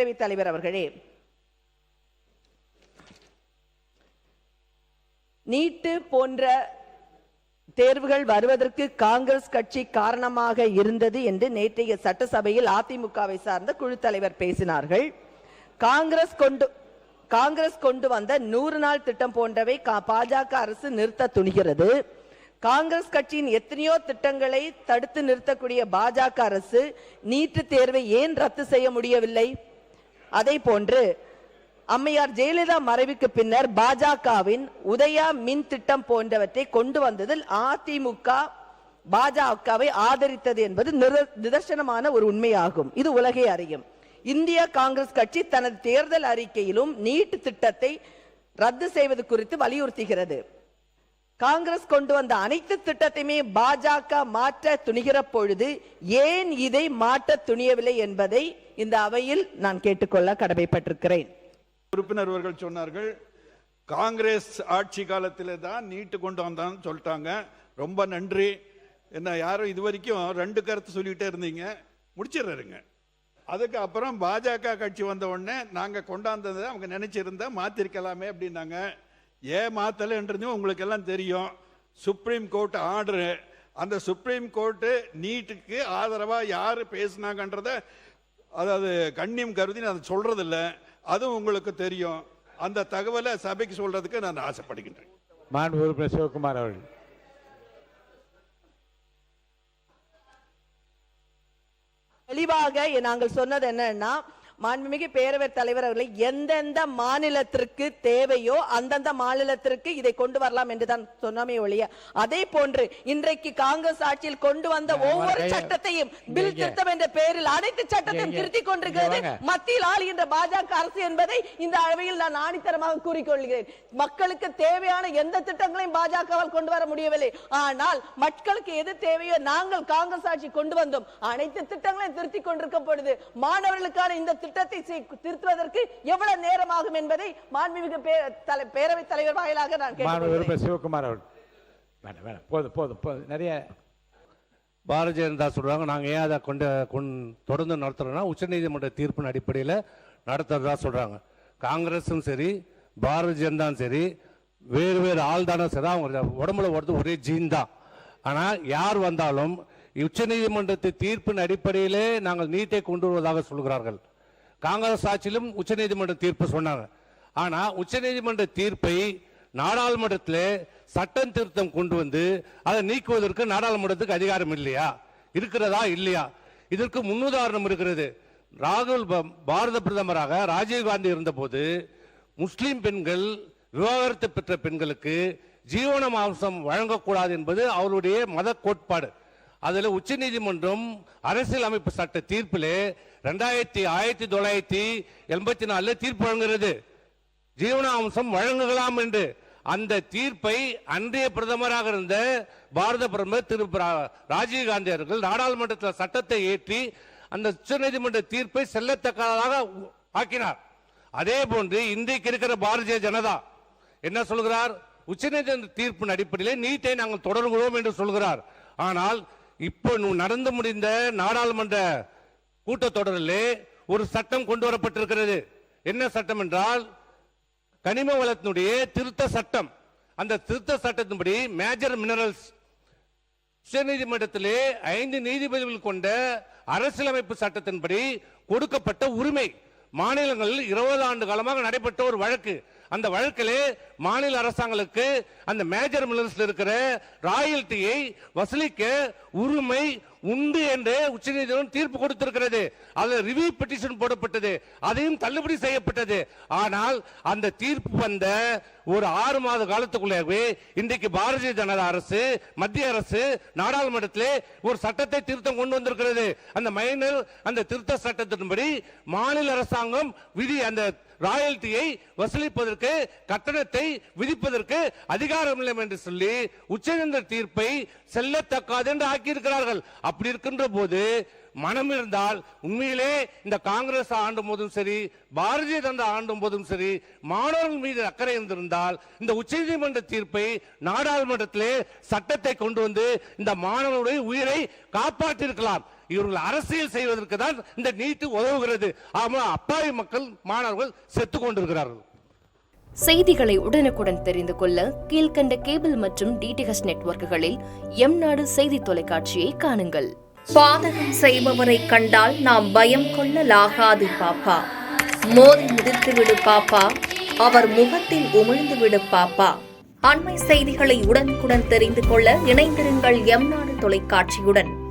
பேரவைத் தலைவர் அவர்களே, நீட்டு போன்ற தேர்வுகள் வருவதற்கு காங்கிரஸ் கட்சி காரணமாக இருந்தது என்று நேற்றைய சட்டசபையில் அதிமுகவை சார்ந்த குழு தலைவர் பேசினார்கள். காங்கிரஸ் கொண்டு வந்த 100 நாள் திட்டம் போன்றவை பாஜக அரசு நிறுத்த துணிகிறது. காங்கிரஸ் கட்சியின் எத்தனையோ திட்டங்களை தடுத்து நிறுத்தக்கூடிய பாஜக அரசு நீட்டு தேர்வை ஏன் ரத்து செய்ய முடியவில்லை? அதே போன்று அம்மையார் ஜெயலலிதா மறைவுக்கு பின்னர் பாஜகவின் உதயா மின் திட்டம் போன்றவற்றை கொண்டு வந்ததில் அதிமுக பாஜகவை ஆதரித்தது என்பது நிதர்சனமான ஒரு உண்மையாகும். இது உலகே அறியும். இந்திய காங்கிரஸ் கட்சி தனது தேர்தல் அறிக்கையிலும் நீட் திட்டத்தை ரத்து செய்வது குறித்து வலியுறுத்துகிறது. காங்கிரஸ் கொண்டு வந்த அனைத்து திட்டத்தையுமே பாஜக மாற்ற துணிகிற பொழுது ஏன் இதை மாற்ற துணியவில்லை என்பதை இந்த அவையில் நான் கேட்டுக்கொள்ள கடமைப்பட்டிருக்கிறேன். உறுப்பினர் அவர்கள் சொன்னார்கள், காங்கிரஸ் ஆட்சி காலத்தில் தான் நீட்டு கொண்டு வந்தான்னு சொல்லிட்டாங்க. ரொம்ப நன்றி. என்ன யாரும் இது வரைக்கும் 2 கருத்து சொல்லிட்டே இருந்தீங்க, முடிச்சிடுறாருங்க. அதுக்கு அப்புறம் பாஜக கட்சி வந்த உடனே நாங்கள் கொண்டாந்ததை அவங்க நினைச்சிருந்தா மாத்திருக்கலாமே அப்படின்னாங்க. ஏன் மாத்தலைன்றதும் உங்களுக்கு எல்லாம் தெரியும். சுப்ரீம் கோர்ட் ஆர்டரு, அந்த சுப்ரீம் கோர்ட்டு நீட்டுக்கு ஆதரவாக யார் பேசினாங்கன்றத, அதாவது கண்ணியம் கருதி நான் சொல்றதில்ல, அதுவும் உங்களுக்கு தெரியும். அந்த தகவலை சபைக்கு சொல்றதுக்கு நான் ஆசைப்படுகின்றேன். மாண்பு உறுப்பினர் சிவகுமார் அவர்கள். தெளிவாக நாங்கள் சொன்னது என்னன்னா, மாண்புமிகு பேரவைத் தலைவர் அவர்களை எந்தெந்த மாநிலத்திற்கு தேவையோ அந்தந்த மாநிலத்திற்கு இதை கொண்டு வரலாம் என்றுதான் சொன்னமே ஒழிய, அதே போன்று இன்றைக்கு காங்கிரஸ் ஆட்சியில் கொண்டு வந்த ஒவ்வொரு சட்டத்தையும் பில் திருத்தம் என்ற பெயரில் அனைத்து சட்டத்தையும் திருத்திக் கொண்டிருக்கிறது மத்தியில் ஆளுகின்ற பாஜக அரசு என்பதை இந்த அளவில் நான் ஆணித்தரமாக கூறிக்கொள்கிறேன். மக்களுக்கு தேவையான எந்த திட்டங்களையும் பாஜகவால் கொண்டு வர முடியவில்லை. ஆனால் மக்களுக்கு எது தேவையோ நாங்கள் காங்கிரஸ் ஆட்சி கொண்டு வந்தோம். அனைத்து திட்டங்களையும் திருத்திக் கொண்டிருக்கும் பொழுது மாணவர்களுக்கான இந்த திட்டத்தை திருத்துவதற்கு எவ்வளவு நேரம் ஆகும் என்பதை மாண்புமிகு பேரவைத் தலைவர் வாயிலாக நான் கேட்டுக்கொள்கிறேன். சிவகுமார் அவர்கள். போதும் நிறைய பாரதிய ஜனதா சொல்றாங்க, நாங்க ஏன் அதை தொடர்ந்து நடத்துறோம்னா உச்சநீதிமன்ற தீர்ப்பின் அடிப்படையில் நடத்துறதா சொல்றாங்க. காங்கிரஸும் சரி பாரதிய ஜனதாவும் சரி வேறு ஆள் தானே சரி, அவங்க உடம்புல வருது ஒரே ஜீன் தான். ஆனா யார் வந்தாலும் உச்சநீதிமன்றத்தை தீர்ப்பின் அடிப்படையிலே நாங்கள் நீட்டை கொண்டு வருவதாக சொல்கிறார்கள். காங்கிரஸ் ஆட்சியிலும் உச்சநீதிமன்ற தீர்ப்பு சொன்னாங்க. ஆனா உச்சநீதிமன்ற தீர்ப்பை நாடாளுமன்றத்தில் சட்டம் திருத்தம் கொண்டு வந்து அதை நீக்குவதற்கு நாடாளுமன்றத்துக்கு அதிகாரம் இல்லையா? இருக்கிறதா இல்லையா? இதற்கு முன்னுதாரணம் இருக்கிறது. ராகுல் பாரத பிரதமராக ராஜீவ்காந்தி இருந்தபோது முஸ்லிம் பெண்கள், விவாகரத்து பெற்ற பெண்களுக்கு ஜீவனாம்சம் வழங்கக்கூடாது என்பது அவருடைய மத கோட்பாடு. அதுல உச்ச நீதிமன்றம் அரசியல் அமைப்பு சட்ட தீர்ப்பிலே 1984 தீர்ப்பு வழங்குகிறது, ஜீவனாம்சம் வழங்கலாம் என்று. அந்த தீர்ப்பை அன்றைய பிரதமராக இருந்த பாரத பிரதமர் திரு ராஜீவ்காந்தி அவர்கள் நாடாளுமன்றத்தில் சட்டத்தை ஏற்றி அந்த உச்ச நீதிமன்ற தீர்ப்பை செல்லத்தக்கதாக ஆக்கினார். அதே போன்று இன்றைக்கு இருக்கிற பாரதிய ஜனதா என்ன சொல்கிறார்? உச்சநீதிமன்ற தீர்ப்பின் அடிப்படையில் நீட்டை நாங்கள் தொடர்கிறோம் என்று சொல்கிறார். ஆனால் இப்போ நடந்து முடிந்த நாடாளுமன்ற கூட்டத்தொடரிலே ஒரு சட்டம் கொண்டு வரப்பட்டிருக்கிறது. என்ன சட்டம் என்றால் கனிம வளத்தினுடைய திருத்த சட்டம். அந்த திருத்த சட்டத்தின்படி மேஜர் மினரல்ஸ் உச்சநீதிமன்றத்திலே 5 நீதிபதிகள் கொண்ட அரசியலமைப்பு சட்டத்தின்படி கொடுக்கப்பட்ட உரிமை. மாநிலங்களில் 20 ஆண்டு காலமாக நடைபெற்ற ஒரு வழக்கு. அந்த வழக்கிலே மாநில அரசாங்கங்களுக்கு அந்த மேஜர் மினரல்ஸ்ல இருக்கிற ராயல்டியை வசூலிக்க உரிமை உண்டு என்று உச்சநீதிமன்றம் தீர்ப்பு கொடுத்திருக்கிறது. அதில் ரிவ்யூ பெட்டிஷன் போடப்பட்டது, அதையும் தள்ளுபடி செய்யப்பட்டது. ஆனால் அந்த தீர்ப்பு வந்த ஒரு 6 மாத காலத்துக்குள்ளே இன்றைக்கு பாரதிய ஜனதா அரசு, மத்திய அரசு நாடாளுமன்றத்திலே ஒரு சட்டத்தை திருத்தம் கொண்டு வந்திருக்கிறது. அந்த திருத்த சட்டத்தின்படி மாநில அரசாங்கம் அந்த ராயல்டியை வசூலிப்பதற்கு, கட்டணத்தை விதிப்பதற்கு அதிகாரம் இல்லை என்று சொல்லி உச்சநீதிமன்ற தீர்ப்பை செல்லத்தக்காது என்று ஆக்கியிருக்கிறார்கள். அப்படி இருக்கின்ற போது மனம் இருந்தால் உண்மையிலே இந்த காங்கிரஸ் ஆண்டும் போதும் சரி, பாரதிய ஜனதா ஆண்டும் போதும் சரி, மாணவர்கள் மீது அக்கறை இருந்திருந்தால் இந்த உச்சநீதிமன்ற தீர்ப்பை நாடாளுமன்றத்திலே சட்டத்தை கொண்டு வந்து இந்த மாணவர்களுடைய உயிரை காப்பாற்றியிருக்கலாம். இவர்கள் அரசியல் செய்வதற்கு தான் இந்த நீட் உதவுகிறது. ஆமா, அப்பாவி மக்கள் மாணவர்கள் செத்து கொண்டிருக்கிறார்கள். செய்திகளை உடனுக்குடன் தெரிந்து கொள்ள கீழ்கண்ட கேபிள் மற்றும் டிடிஎச் நெட்வொர்க்குகளில் எம் நாடு செய்தி தொலைக்காட்சியை காணுங்கள். பாதகம் செய்பவரை கண்டால் நாம் பயம் கொள்ளலாகாது பாப்பா. மோதி மிதித்து விடு பாப்பா, அவர் முகத்தில் உமிழ்ந்து விடு பாப்பா. அண்மை செய்திகளை உடனுக்குடன் தெரிந்து கொள்ள இணைந்திருங்கள் எம் நாடு தொலைக்காட்சியுடன்.